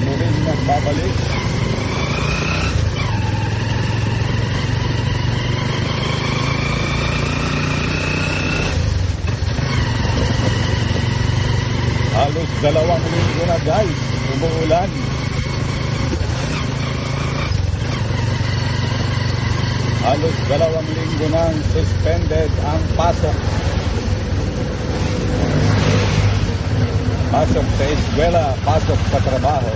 muling nagbabalik. Halos 2 linggo na guys, umuulan. Halos 2 linggo nang suspended ang pasok. Pasok sa eskwela, pasok sa trabaho.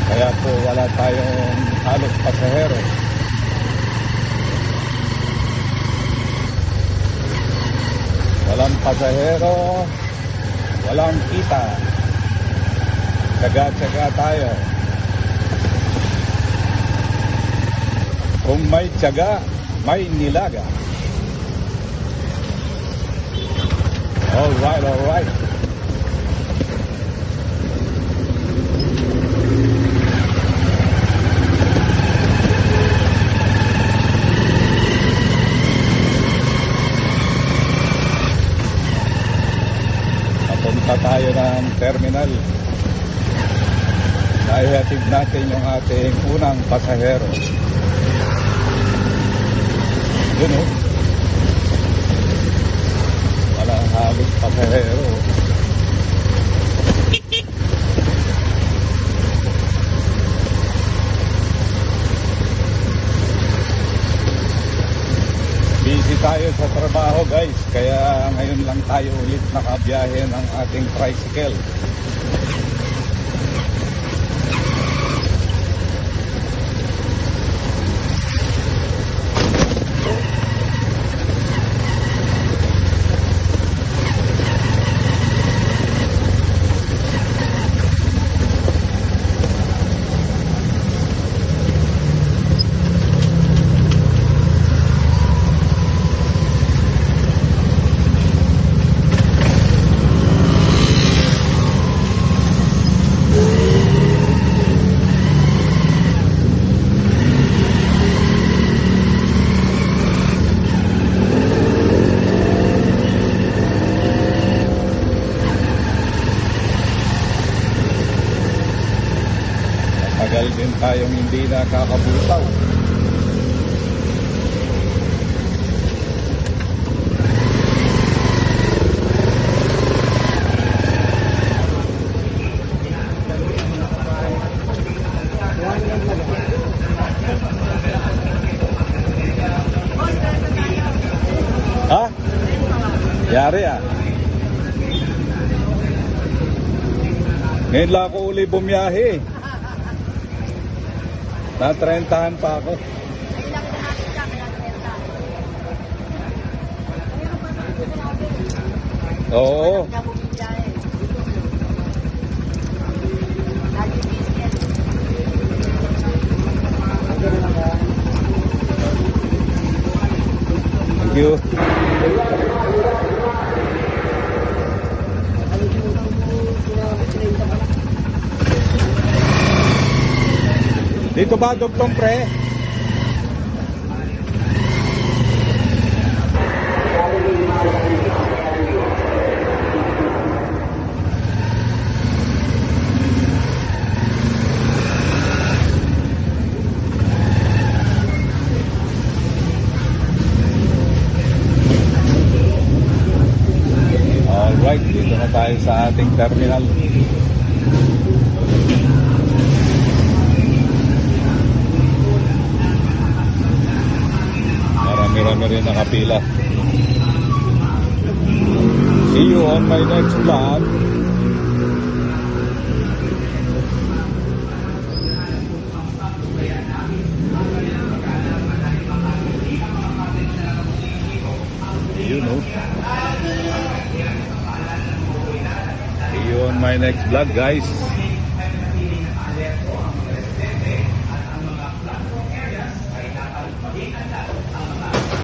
Kaya po wala tayong halos pasahero. Walang pasahero, walang kita. Tsaga-tsaga tayo. Kung may tsaga, may nilaga. Alright, alright. Papunta tayo ng terminal. Ihatid natin yung ating unang pasahero. Yun o. Walang halos pasahero. Busy tayo sa trabaho guys, kaya ngayon lang tayo ulit nakabiyahe ng ating tricycle. Tagal din tayong hindi nakakabutaw. Ha? Yari ah. Ngayon lang ako uli bumiyahe. Na-30han pa ako. Oo. Thank you. Dito ba Dugtong pre? Alright, dito na tayo sa ating terminal. Marami rin nakapila. See you on my next vlog. You know. See you on my next vlog guys.